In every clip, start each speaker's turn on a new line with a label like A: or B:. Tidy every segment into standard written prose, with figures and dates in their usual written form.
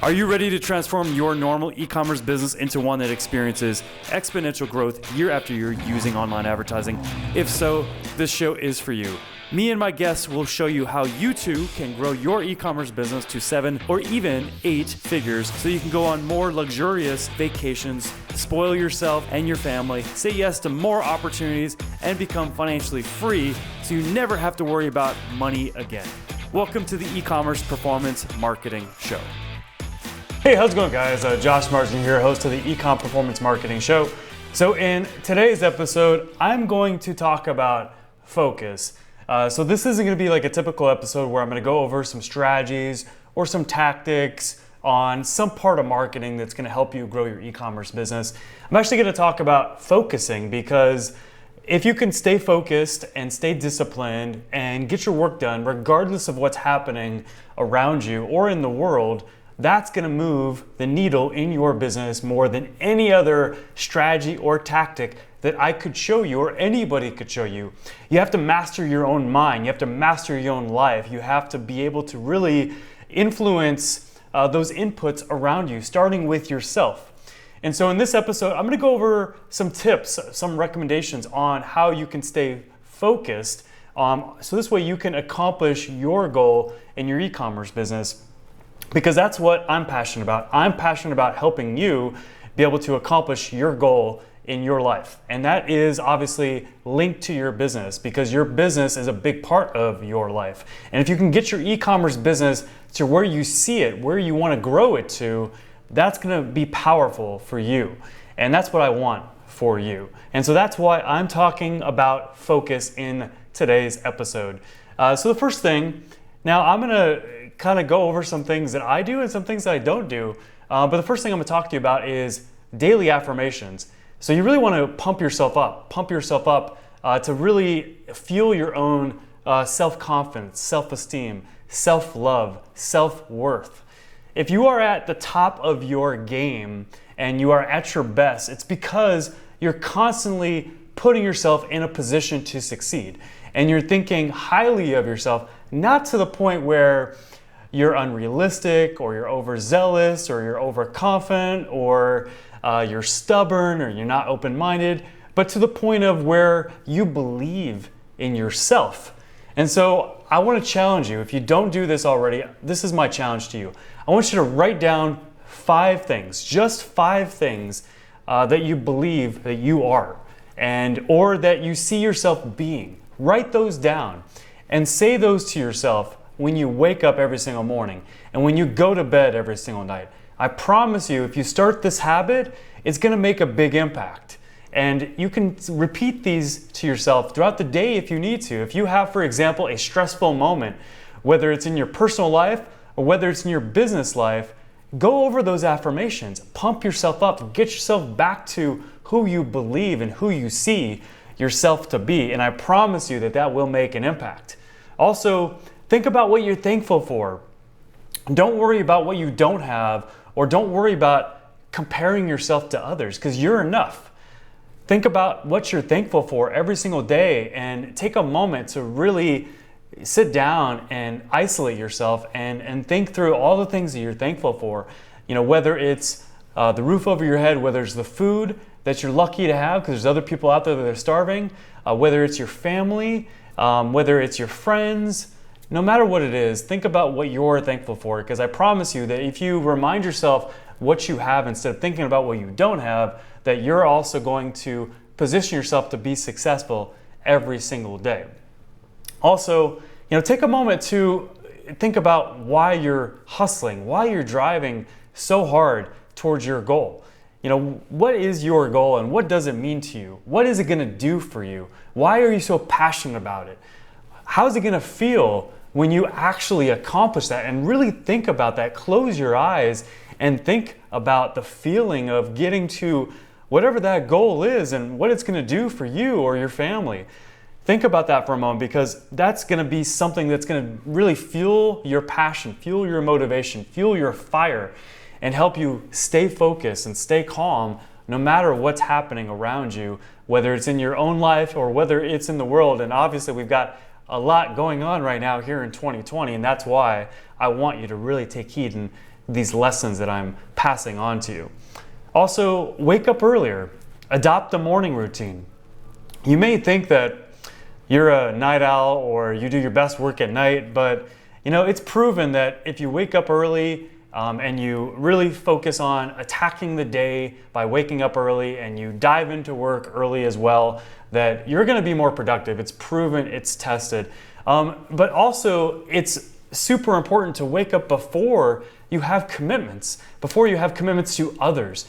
A: Are you ready to transform your normal e-commerce business into one that experiences exponential growth year after year using online advertising? If so, this show is for you. Me and my guests will show you how you too can grow your e-commerce business to 7 or even 8 figures so you can go on more luxurious vacations, spoil yourself and your family, say yes to more opportunities, and become financially free so you never have to worry about money again. Welcome to the E-commerce Performance Marketing Show. Hey, how's it going, guys? Josh Marsden here, host of the E-com Performance Marketing Show. So in today's episode, I'm going to talk about focus. So this isn't going to be like a typical episode where I'm going to go over some strategies or some tactics on some part of marketing that's going to help you grow your e-commerce business. I'm actually going to talk about focusing, because if you can stay focused and stay disciplined and get your work done regardless of what's happening around you or in the world, that's going to move the needle in your business more than any other strategy or tactic that I could show you or anybody could show you. You have to master your own mind. You have to master your own life. You have to be able to really influence those inputs around you, starting with yourself. And so in this episode, I'm going to go over some tips, some recommendations on how you can stay focused. So this way you can accomplish your goal in your e-commerce business, because that's what I'm passionate about. I'm passionate about helping you be able to accomplish your goal in your life. And that is obviously linked to your business, because your business is a big part of your life. And if you can get your e-commerce business to where you see it, where you want to grow it to, that's going to be powerful for you. And that's what I want for you. And so that's why I'm talking about focus in today's episode. So the first thing, now I'm going to kind of go over some things that I do and some things that I don't do. But the first thing I'm going to talk to you about is daily affirmations. So you really want to pump yourself up to really fuel your own self-confidence, self-esteem, self-love, self-worth. If you are at the top of your game and you are at your best, it's because you're constantly putting yourself in a position to succeed. And you're thinking highly of yourself, not to the point where you're unrealistic or you're overzealous or you're overconfident or you're stubborn or you're not open-minded, but to the point of where you believe in yourself. And so I want to challenge you, if you don't do this already, this is my challenge to you. I want you to write down 5 things, just 5 things that you believe that you are or that you see yourself being. Write those down and say those to yourself when you wake up every single morning and when you go to bed every single night. I promise you, if you start this habit, it's going to make a big impact. And you can repeat these to yourself throughout the day if you need to. If you have, for example, a stressful moment, whether it's in your personal life or whether it's in your business life, go over those affirmations. Pump yourself up. Get yourself back to who you believe and who you see yourself to be. And I promise you that that will make an impact. Also, think about what you're thankful for. Don't worry about what you don't have, or don't worry about comparing yourself to others, because you're enough. Think about what you're thankful for every single day and take a moment to really sit down and isolate yourself and think through all the things that you're thankful for. You know, whether it's the roof over your head, whether it's the food that you're lucky to have because there's other people out there that are starving, whether it's your family, whether it's your friends. No matter what it is, think about what you're thankful for, because I promise you that if you remind yourself what you have instead of thinking about what you don't have, that you're also going to position yourself to be successful every single day. Also, take a moment to think about why you're hustling, why you're driving so hard towards your goal. What is your goal and what does it mean to you? What is it going to do for you? Why are you so passionate about it? How's it going to feel when you actually accomplish that? And really think about that. Close your eyes and think about the feeling of getting to whatever that goal is and what it's going to do for you or your family. Think about that for a moment, because that's going to be something that's going to really fuel your passion, fuel your motivation, fuel your fire, and help you stay focused and stay calm no matter what's happening around you, whether it's in your own life or whether it's in the world. And obviously we've got a lot going on right now here in 2020, and that's why I want you to really take heed in these lessons that I'm passing on to you. Also, wake up earlier. Adopt the morning routine. You may think that you're a night owl or you do your best work at night, but it's proven that if you wake up early and you really focus on attacking the day by waking up early and you dive into work early as well, that you're going to be more productive. It's proven, it's tested. But also, it's super important to wake up before you have commitments to others.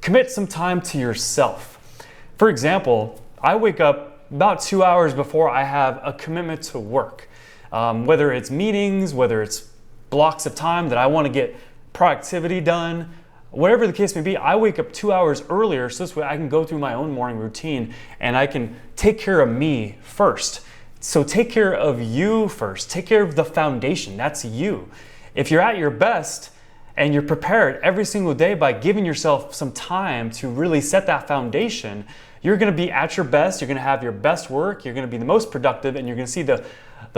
A: Commit some time to yourself. For example, I wake up about 2 hours before I have a commitment to work. Whether it's meetings, whether it's blocks of time that I want to get productivity done, whatever the case may be, I wake up 2 hours earlier so this way I can go through my own morning routine and I can take care of me first. So take care of you first. Take care of the foundation. That's you. If you're at your best and you're prepared every single day by giving yourself some time to really set that foundation, you're going to be at your best. You're going to have your best work. You're going to be the most productive, and you're going to see the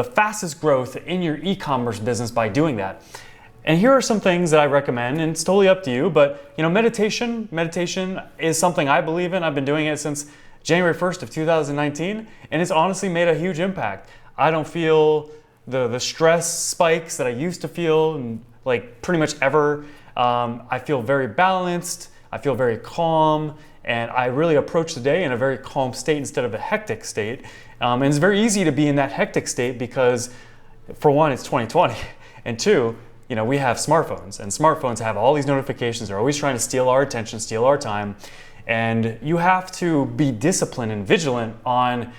A: fastest growth in your e-commerce business by doing that. And here are some things that I recommend, and it's totally up to you, but meditation is something I believe in. I've been doing it since January 1st of 2019, and it's honestly made a huge impact. I don't feel the stress spikes that I used to feel like pretty much ever. I feel very balanced, I feel very calm, and I really approach the day in a very calm state instead of a hectic state. And it's very easy to be in that hectic state because, for one, it's 2020, and two, we have smartphones, and smartphones have all these notifications. They're always trying to steal our attention, steal our time, and you have to be disciplined and vigilant on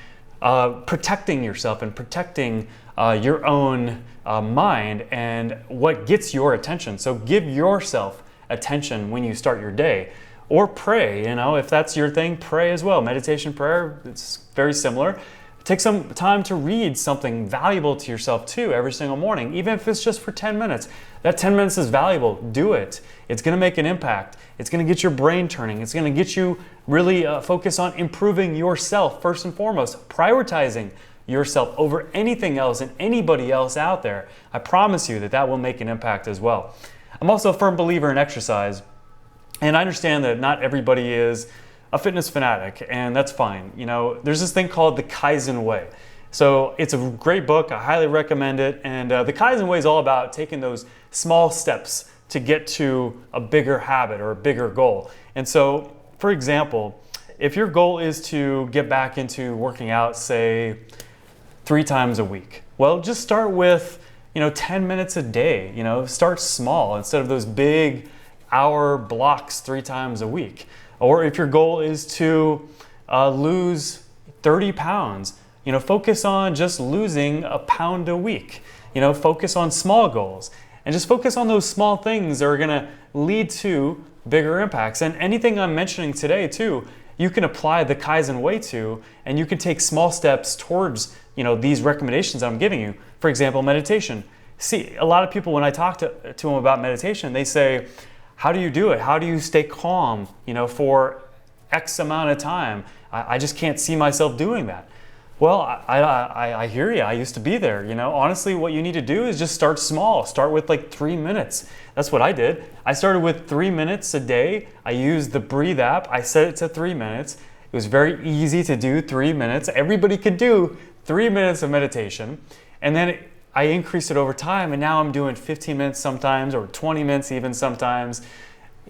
A: protecting yourself and protecting your own mind and what gets your attention. So give yourself attention when you start your day. Or pray, if that's your thing, pray as well. Meditation, prayer, it's very similar. Take some time to read something valuable to yourself too every single morning, even if it's just for 10 minutes. That 10 minutes is valuable. Do it. It's going to make an impact. It's going to get your brain turning. It's going to get you really focus on improving yourself first and foremost, prioritizing yourself over anything else and anybody else out there. I promise you that will make an impact as well. I'm also a firm believer in exercise. And I understand that not everybody is a fitness fanatic, and that's fine. There's this thing called the Kaizen Way. So it's a great book. I highly recommend it. And the Kaizen Way is all about taking those small steps to get to a bigger habit or a bigger goal. And so, for example, if your goal is to get back into working out, say, 3 times a week, well, just start with, 10 minutes a day. Start small instead of those big hour blocks 3 times a week. Or if your goal is to lose 30 pounds, focus on just losing a pound a week. Focus on small goals and just focus on those small things that are going to lead to bigger impacts. And anything I'm mentioning today too, you can apply the Kaizen Way to, and you can take small steps towards, these recommendations I'm giving you. For example, meditation. See, a lot of people, when I talk to them about meditation, they say, how do you do it? How do you stay calm, for X amount of time? I just can't see myself doing that. Well, I hear you. I used to be there. Honestly, what you need to do is just start small. Start with like 3 minutes. That's what I did. I started with 3 minutes a day. I used the Breathe app. I set it to 3 minutes. It was very easy to do 3 minutes. Everybody could do 3 minutes of meditation. And then I increased it over time, and now I'm doing 15 minutes sometimes, or 20 minutes even sometimes.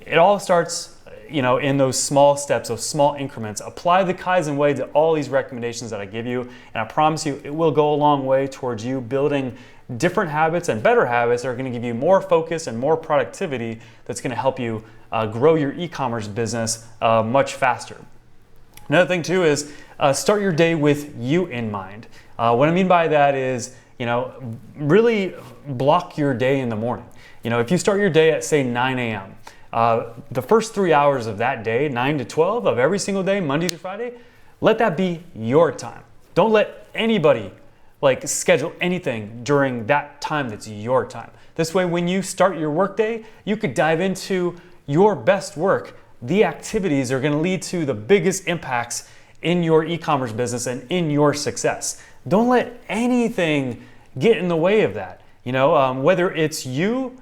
A: It all starts, in those small steps, those small increments. Apply the Kaizen Way to all these recommendations that I give you, and I promise you it will go a long way towards you building different habits and better habits that are going to give you more focus and more productivity that's going to help you grow your e-commerce business much faster. Another thing too is start your day with you in mind. What I mean by that is, really block your day in the morning. If you start your day at, say, 9 a.m., the first 3 hours of that day, 9 to 12 of every single day, Monday to Friday, let that be your time. Don't let anybody schedule anything during that time that's your time. This way, when you start your workday, you could dive into your best work. The activities are going to lead to the biggest impacts in your e-commerce business and in your success. Don't let anything get in the way of that. Whether it's you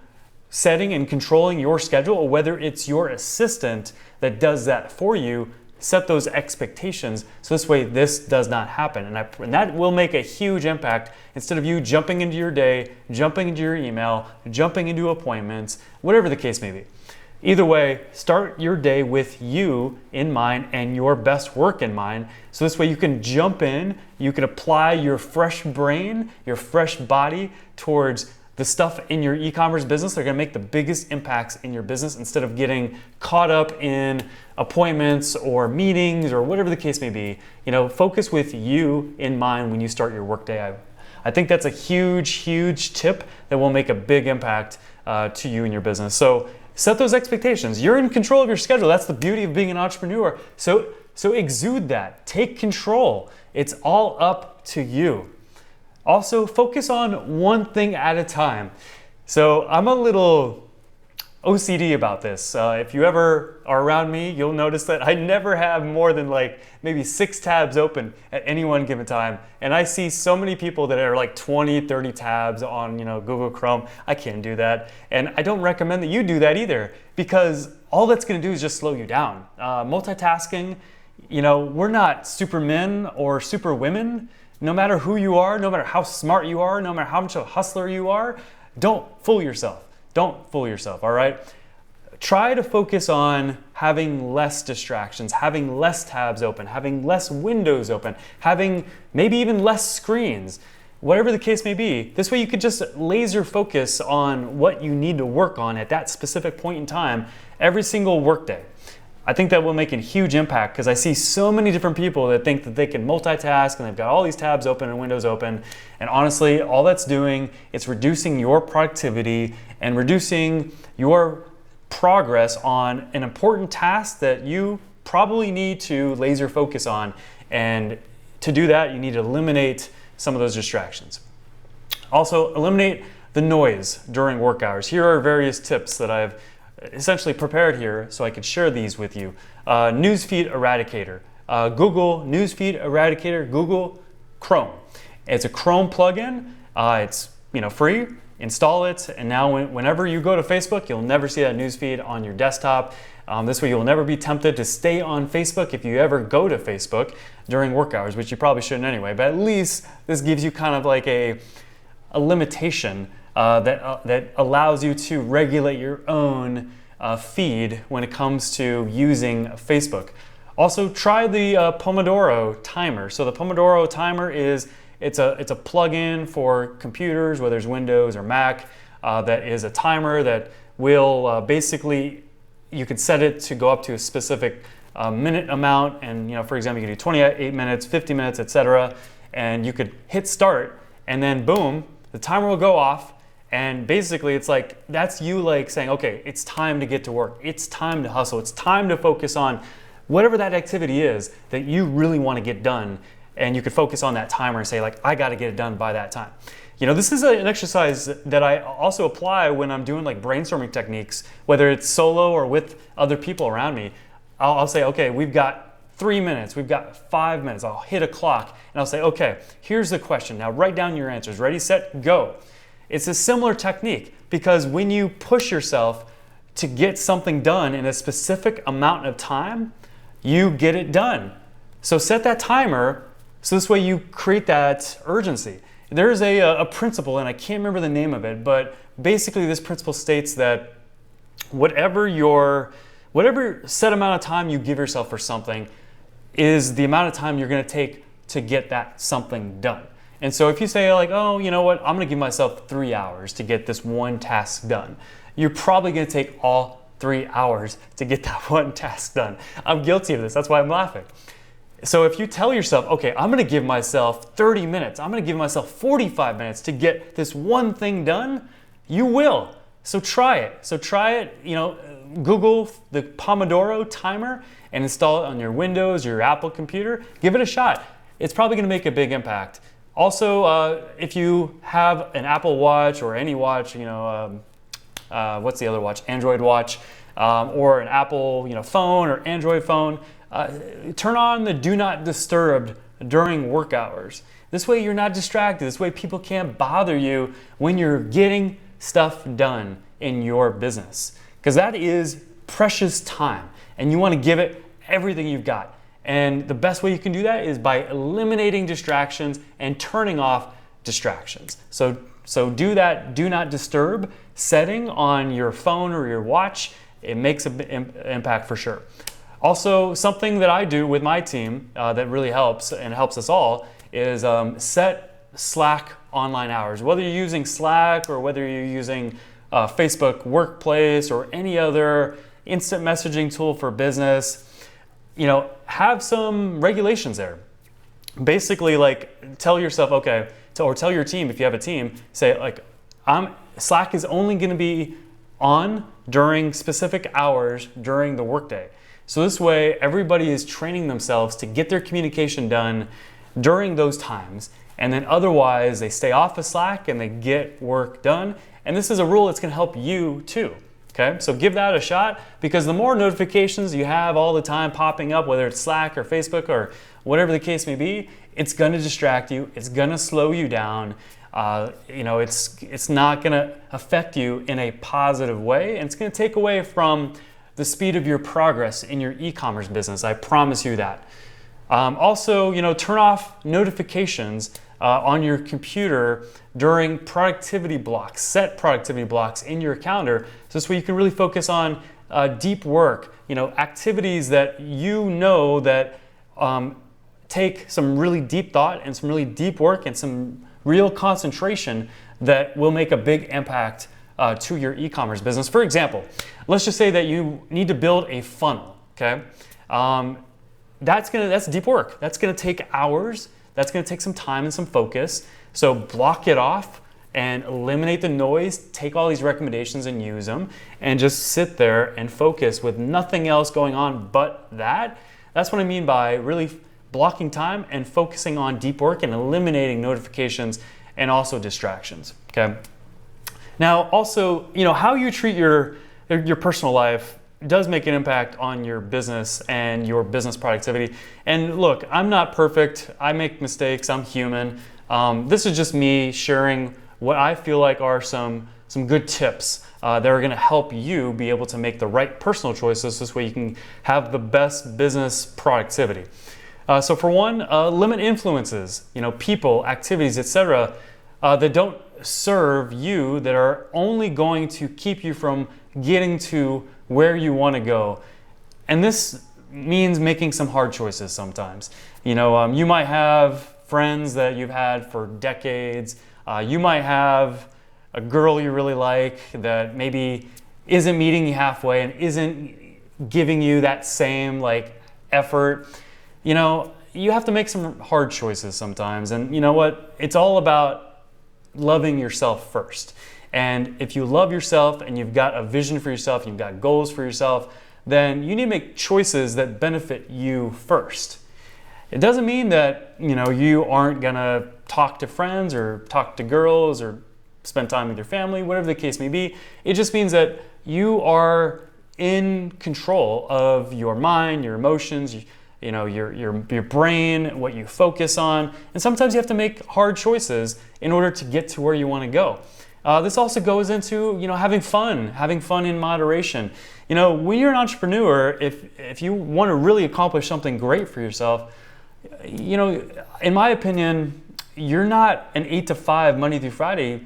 A: setting and controlling your schedule or whether it's your assistant that does that for you, set those expectations so this way this does not happen. And that will make a huge impact instead of you jumping into your day, jumping into your email, jumping into appointments, whatever the case may be. Either way, start your day with you in mind and your best work in mind. So this way you can jump in, you can apply your fresh brain, your fresh body towards the stuff in your e-commerce business that are gonna make the biggest impacts in your business instead of getting caught up in appointments or meetings or whatever the case may be. Focus with you in mind when you start your workday. I think that's a huge, huge tip that will make a big impact to you and your business. So set those expectations. You're in control of your schedule. That's the beauty of being an entrepreneur. So exude that. Take control. It's all up to you. Also, focus on one thing at a time. So I'm a little OCD about this. If you ever are around me, you'll notice that I never have more than maybe 6 tabs open at any one given time. And I see so many people that are 20, 30 tabs on Google Chrome. I can't do that. And I don't recommend that you do that either, because all that's gonna do is just slow you down. Multitasking, we're not supermen or superwomen. No matter who you are, no matter how smart you are, no matter how much of a hustler you are, don't fool yourself. Don't fool yourself, all right? Try to focus on having less distractions, having less tabs open, having less windows open, having maybe even less screens, whatever the case may be. This way you could just laser focus on what you need to work on at that specific point in time every single workday. I think that will make a huge impact because I see so many different people that think that they can multitask and they've got all these tabs open and windows open. And honestly, all that's doing is reducing your productivity and reducing your progress on an important task that you probably need to laser focus on. And to do that, you need to eliminate some of those distractions. Also, eliminate the noise during work hours. Here are various tips that I've essentially prepared here so I could share these with you. Newsfeed Eradicator. Google Newsfeed Eradicator, Google Chrome. It's a Chrome plugin. It's free. Install it, and now whenever you go to Facebook, you'll never see that newsfeed on your desktop. This way you'll never be tempted to stay on Facebook if you ever go to Facebook during work hours, which you probably shouldn't anyway, but at least this gives you kind of like a limitation that allows you to regulate your own feed when it comes to using Facebook. Also, try the Pomodoro timer. So the Pomodoro timer it's a plugin for computers, whether it's Windows or Mac, that is a timer that will basically, you can set it to go up to a specific minute amount, and for example, you can do 28 minutes, 50 minutes, etc. And you could hit start, and then boom, the timer will go off. And basically it's that's you saying, okay, it's time to get to work. It's time to hustle. It's time to focus on whatever that activity is that you really want to get done. And you could focus on that timer and say I got to get it done by that time. This is an exercise that I also apply when I'm doing brainstorming techniques, whether it's solo or with other people around me. I'll say, okay, we've got 3 minutes, we've got 5 minutes. I'll hit a clock and I'll say, okay, here's the question. Now write down your answers. Ready, set, go. It's a similar technique because when you push yourself to get something done in a specific amount of time, you get it done. So set that timer so this way you create that urgency. There's a principle, and I can't remember the name of it, but basically this principle states that whatever set amount of time you give yourself for something is the amount of time you're going to take to get that something done. And so if you say oh, you know what, I'm gonna give myself 3 hours to get this one task done, you're probably gonna take all 3 hours to get that one task done. I'm guilty of this, that's why I'm laughing. So if you tell yourself, okay, I'm gonna give myself 30 minutes, I'm gonna give myself 45 minutes to get this one thing done, you will. So try it. Google the Pomodoro timer and install it on your Windows, your Apple computer. Give it a shot. It's probably gonna make a big impact. Also, if you have an Apple Watch or any watch, what's the other watch? Android watch, or an Apple phone or Android phone, turn on the Do Not Disturb during work hours. This way you're not distracted. This way people can't bother you when you're getting stuff done in your business. Because that is precious time and you want to give it everything you've got. And the best way you can do that is by eliminating distractions and turning off distractions. So do that do not disturb setting on your phone or your watch. It makes an impact for sure. Also, something that I do with my team that really helps and helps us all is set Slack online hours. Whether you're using Slack or whether you're using Facebook Workplace or any other instant messaging tool for business, have some regulations there. Basically, like tell yourself, okay, or tell your team if you have a team, say like, Slack is only going to be on during specific hours during the workday. So this way, everybody is training themselves to get their communication done during those times, and then otherwise they stay off of Slack and they get work done. And this is a rule that's going to help you too. Okay, so give that a shot, because the more notifications you have all the time popping up, whether it's Slack or Facebook or whatever the case may be, it's going to distract you. It's going to slow you down. It's not going to affect you in a positive way, and it's going to take away from the speed of your progress in your e-commerce business. I promise you that. Also, turn off notifications on your computer during productivity blocks. Set productivity blocks in your calendar, so this way you can really focus on deep work, activities that that take some really deep thought and some really deep work and some real concentration that will make a big impact to your e-commerce business. For example, let's just say that you need to build a funnel, okay? That's deep work. That's gonna take hours. That's gonna take some time and some focus. So block it off and eliminate the noise, take all these recommendations and use them, and just sit there and focus with nothing else going on but that. That's what I mean by really blocking time and focusing on deep work and eliminating notifications and also distractions, okay? Now, also, how you treat your personal life does make an impact on your business and your business productivity. And look, I'm not perfect. I make mistakes. I'm human. This is just me sharing what I feel like are some good tips that are going to help you be able to make the right personal choices. This way you can have the best business productivity. So for one, limit influences, people, activities, etc., that don't serve you, that are only going to keep you from getting to where you want to go. And this means making some hard choices sometimes. You might have friends that you've had for decades. You might have a girl you really like that maybe isn't meeting you halfway and isn't giving you that same effort. You have to make some hard choices sometimes. And you know what? It's all about loving yourself first. And if you love yourself and you've got a vision for yourself, you've got goals for yourself, then you need to make choices that benefit you first. It doesn't mean that, you aren't gonna talk to friends or talk to girls or spend time with your family, whatever the case may be. It just means that you are in control of your mind, your emotions, your brain, what you focus on. And sometimes you have to make hard choices in order to get to where you want to go. This also goes into, having fun in moderation. When you're an entrepreneur, if you want to really accomplish something great for yourself, in my opinion, you're not an 8 to 5 Monday through Friday,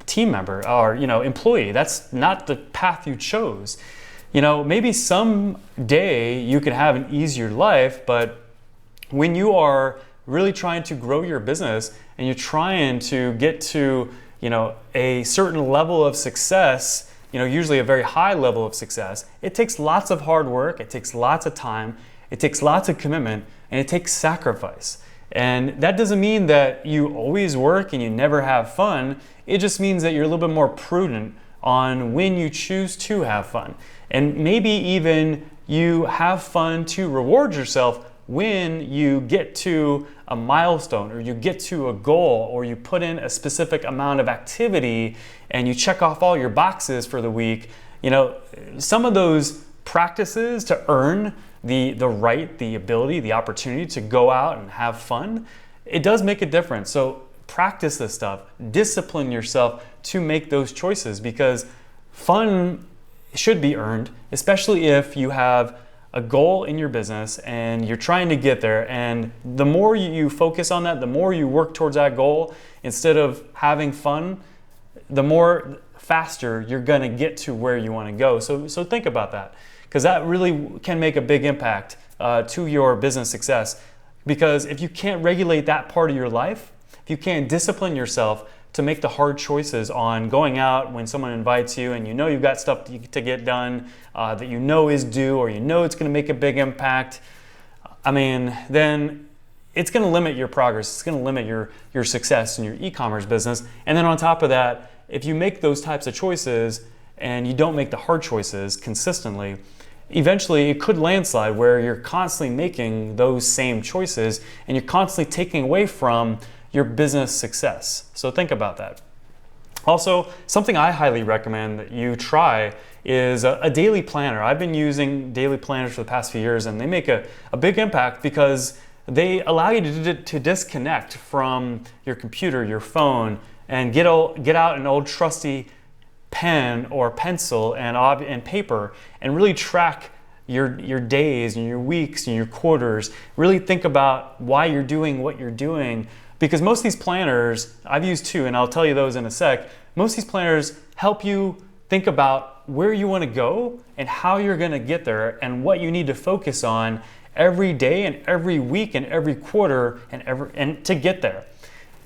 A: team member or, employee. That's not the path you chose. Maybe someday you could have an easier life, but when you are really trying to grow your business and you're trying to get to, a certain level of success, usually a very high level of success, it takes lots of hard work, it takes lots of time, it takes lots of commitment, and it takes sacrifice. And that doesn't mean that you always work and you never have fun. It just means that you're a little bit more prudent on when you choose to have fun. And maybe even you have fun to reward yourself when you get to a milestone or you get to a goal or you put in a specific amount of activity and you check off all your boxes for the week. Some of those practices to earn the ability, the opportunity to go out and have fun, it does make a difference. So practice this stuff, discipline yourself to make those choices, because fun should be earned, especially if you have a goal in your business and you're trying to get there. And the more you focus on that, the more you work towards that goal, instead of having fun, the more faster you're gonna get to where you wanna go. So think about that, because that really can make a big impact to your business success. Because if you can't regulate that part of your life, if you can't discipline yourself to make the hard choices on going out when someone invites you and you know you've got stuff to get done that you know is due, or you know it's going to make a big impact, then it's going to limit your progress. It's going to limit your success in your e-commerce business. And then on top of that, if you make those types of choices and you don't make the hard choices consistently, eventually it could landslide where you're constantly making those same choices and you're constantly taking away from your business success. So think about that. Also, something I highly recommend that you try is a daily planner. I've been using daily planners for the past few years, and they make a big impact because they allow you to disconnect from your computer, your phone, and get out an old trusty pen or pencil and paper and really track your days and your weeks and your quarters. Really think about why you're doing what you're doing. Because most of these planners, I've used two, and I'll tell you those in a sec, most of these planners help you think about where you want to go and how you're going to get there and what you need to focus on every day and every week and every quarter and to get there.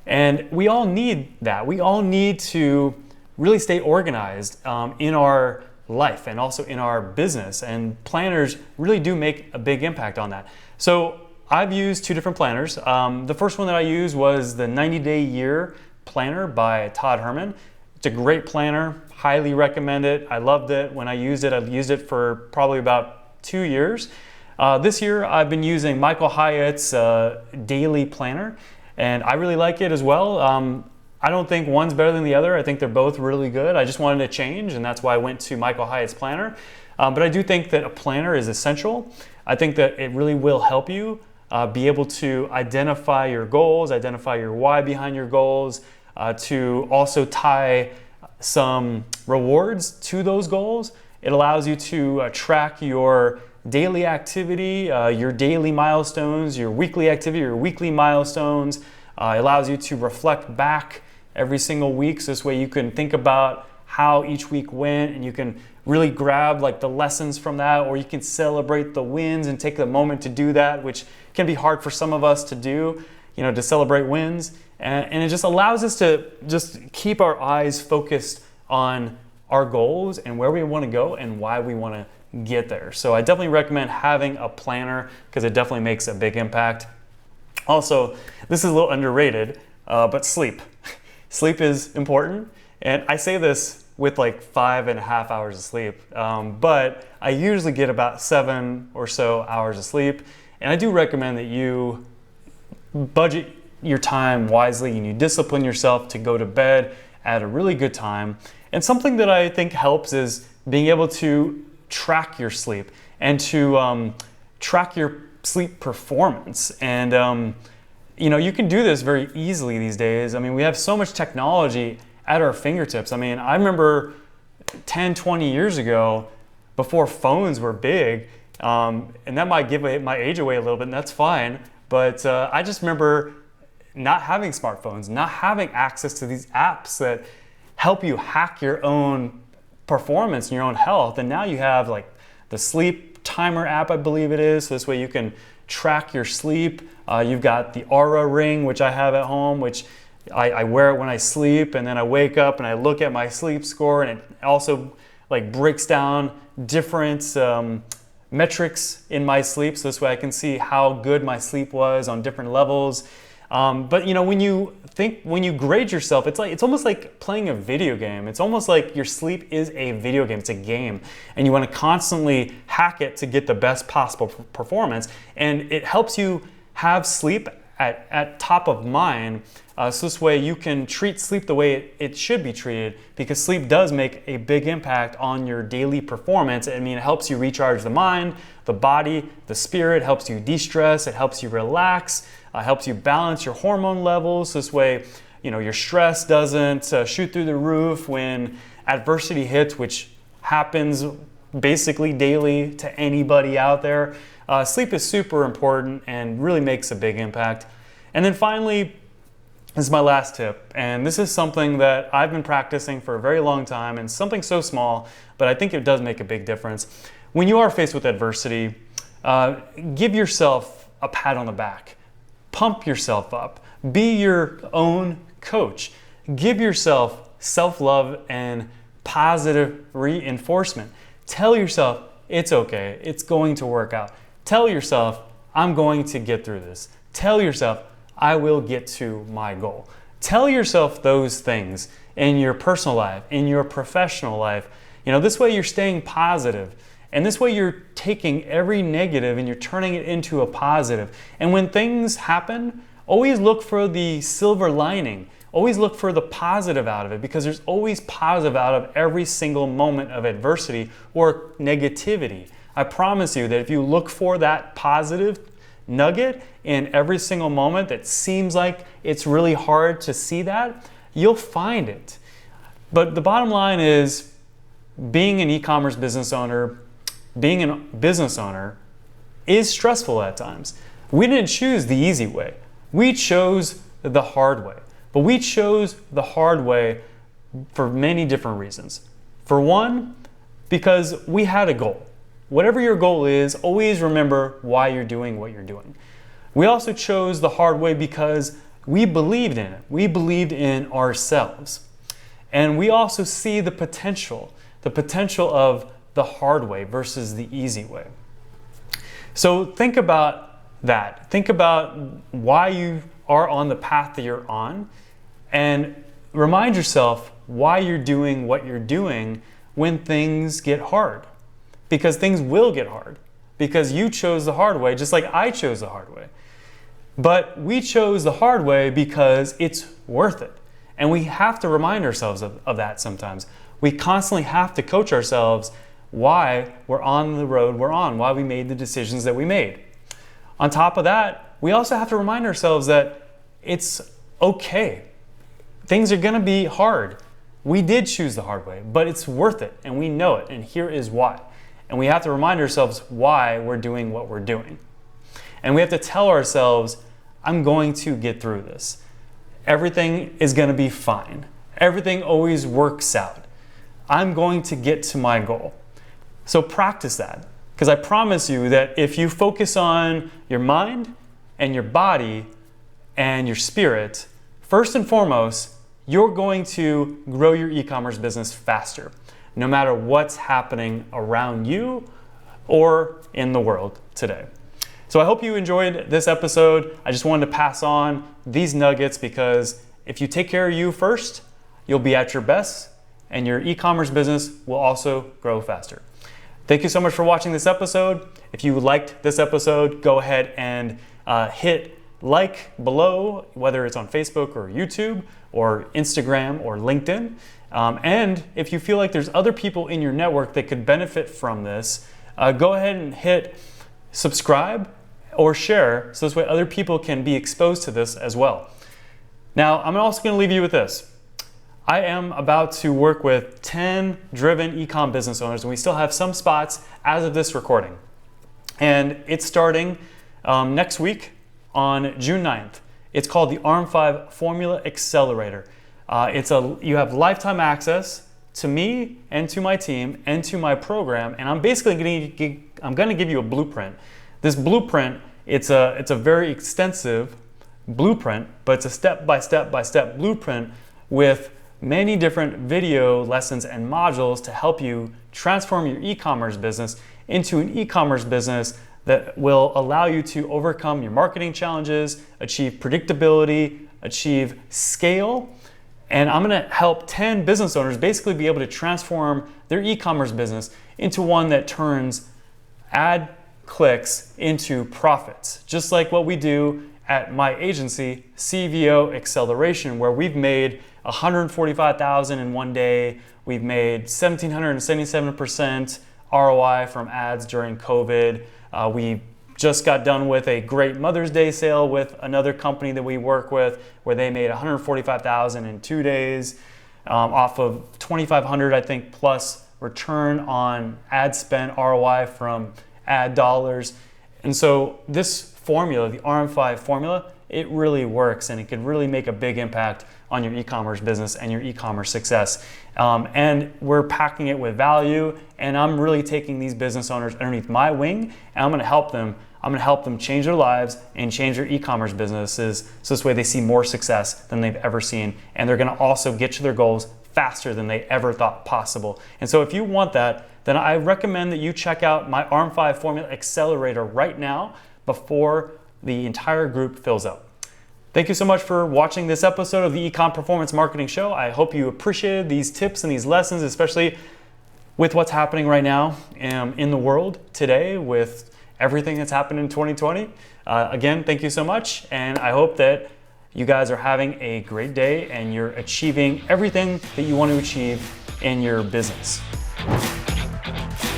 A: And we all need that. We all need to really stay organized in our life and also in our business, and planners really do make a big impact on that. So I've used two different planners. The first one that I used was the 90-Day Year Planner by Todd Herman. It's a great planner, highly recommend it. I loved it when I used it for probably about 2 years. This year I've been using Michael Hyatt's Daily Planner, and I really like it as well. I don't think one's better than the other. I think they're both really good. I just wanted to change, and that's why I went to Michael Hyatt's planner. But I do think that a planner is essential. I think that it really will help you be able to identify your goals, identify your why behind your goals, to also tie some rewards to those goals. It allows you to track your daily activity, your daily milestones, your weekly activity, your weekly milestones. It allows you to reflect back every single week, so this way you can think about how each week went, and you can really grab like the lessons from that, or you can celebrate the wins and take the moment to do that, which can be hard for some of us to do, to celebrate wins. And it just allows us to just keep our eyes focused on our goals and where we want to go and why we want to get there. So I definitely recommend having a planner because it definitely makes a big impact. Also, this is a little underrated, but sleep. Sleep is important. And I say this with like 5.5 hours of sleep, but I usually get about 7 or so hours of sleep. And I do recommend that you budget your time wisely and you discipline yourself to go to bed at a really good time. And something that I think helps is being able to track your sleep and to track your sleep performance. And you can do this very easily these days. We have so much technology at our fingertips. I remember 10, 20 years ago, before phones were big, and that might give my age away a little bit, and that's fine, but I just remember not having smartphones, not having access to these apps that help you hack your own performance and your own health. And now you have like the sleep timer app, I believe it is, so this way you can track your sleep. You've got the Aura ring, which I have at home, which I wear it when I sleep, and then I wake up and I look at my sleep score, and it also like breaks down different metrics in my sleep, so this way I can see how good my sleep was on different levels. But when you grade yourself, it's almost like playing a video game. It's almost like your sleep is a video game. It's a game, and you want to constantly hack it to get the best possible performance. And it helps you have sleep at top of mind So this way you can treat sleep the way it should be treated, because sleep does make a big impact on your daily performance. I mean, it helps you recharge the mind, the body, the spirit, helps you de-stress, it helps you relax, helps you balance your hormone levels. This way, your stress doesn't shoot through the roof when adversity hits, which happens basically daily to anybody out there. Sleep is super important and really makes a big impact. And then finally, this is my last tip, and this is something that I've been practicing for a very long time, and something so small, but I think it does make a big difference. When you are faced with adversity, give yourself a pat on the back. Pump yourself up. Be your own coach. Give yourself self-love and positive reinforcement. Tell yourself it's okay, it's going to work out. Tell yourself I'm going to get through this. Tell yourself I will get to my goal. Tell yourself those things in your personal life, in your professional life. This way you're staying positive, and this way you're taking every negative and you're turning it into a positive. And when things happen, always look for the silver lining. Always look for the positive out of it, because there's always positive out of every single moment of adversity or negativity. I promise you that if you look for that positive nugget in every single moment that seems like it's really hard to see that, you'll find it. But the bottom line is, being an e-commerce business owner, being a business owner is stressful at times. We didn't choose the easy way. We chose the hard way. But we chose the hard way for many different reasons. For one, because we had a goal. Whatever your goal is, always remember why you're doing what you're doing. We also chose the hard way because we believed in it. We believed in ourselves. And we also see the potential of the hard way versus the easy way. So think about that. Think about why you are on the path that you're on, and remind yourself why you're doing what you're doing when things get hard. Because things will get hard. Because you chose the hard way, just like I chose the hard way. But we chose the hard way because it's worth it. And we have to remind ourselves of that sometimes. We constantly have to coach ourselves why we're on the road we're on, why we made the decisions that we made. On top of that, we also have to remind ourselves that it's okay. Things are gonna be hard. We did choose the hard way, but it's worth it, and we know it, and here is why. And we have to remind ourselves why we're doing what we're doing. And we have to tell ourselves, I'm going to get through this. Everything is going to be fine. Everything always works out. I'm going to get to my goal. So practice that, because I promise you that if you focus on your mind and your body and your spirit, first and foremost, you're going to grow your e-commerce business faster, no matter what's happening around you or in the world today. So I hope you enjoyed this episode. I just wanted to pass on these nuggets, because if you take care of you first, you'll be at your best, and your e-commerce business will also grow faster. Thank you so much for watching this episode. If you liked this episode, go ahead and hit like below, whether it's on Facebook or YouTube or Instagram or LinkedIn. And if you feel like there's other people in your network that could benefit from this, go ahead and hit subscribe or share, so this way other people can be exposed to this as well. Now, I'm also going to leave you with this. I am about to work with 10 driven e-com business owners, and we still have some spots as of this recording. And it's starting next week on June 9th. It's called the ARM5 Formula Accelerator. You have lifetime access to me and to my team and to my program, and I'm basically going to give you a blueprint. This blueprint, it's a very extensive blueprint, but it's a step-by-step blueprint with many different video lessons and modules to help you transform your e-commerce business into an e-commerce business that will allow you to overcome your marketing challenges, achieve predictability, achieve scale. And I'm going to help 10 business owners basically be able to transform their e-commerce business into one that turns ad clicks into profits, just like what we do at my agency, CVO Acceleration, where we've made $145,000 in one day. We've made 1,777% ROI from ads during COVID. We just got done with a great Mother's Day sale with another company that we work with, where they made $145,000 in 2 days, off of 2,500, I think, plus return on ad spend ROI from ad dollars. And so this formula, the RM5 formula, it really works, and it could really make a big impact on your e-commerce business and your e-commerce success. And we're packing it with value, and I'm really taking these business owners underneath my wing, and I'm gonna help them. I'm gonna help them change their lives and change their e-commerce businesses, so this way they see more success than they've ever seen, and they're gonna also get to their goals faster than they ever thought possible. And so if you want that, then I recommend that you check out my RM5 Formula Accelerator right now before the entire group fills up. Thank you so much for watching this episode of the Ecom Performance Marketing Show. I hope you appreciated these tips and these lessons, especially with what's happening right now in the world today with everything that's happened in 2020. Again, thank you so much, and I hope that you guys are having a great day and you're achieving everything that you want to achieve in your business.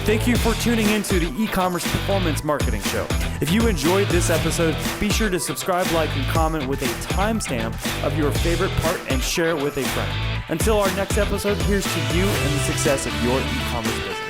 B: Thank you for tuning into the E-commerce Performance Marketing Show. If you enjoyed this episode, be sure to subscribe, like, and comment with a timestamp of your favorite part and share it with a friend. Until our next episode, here's to you and the success of your e-commerce business.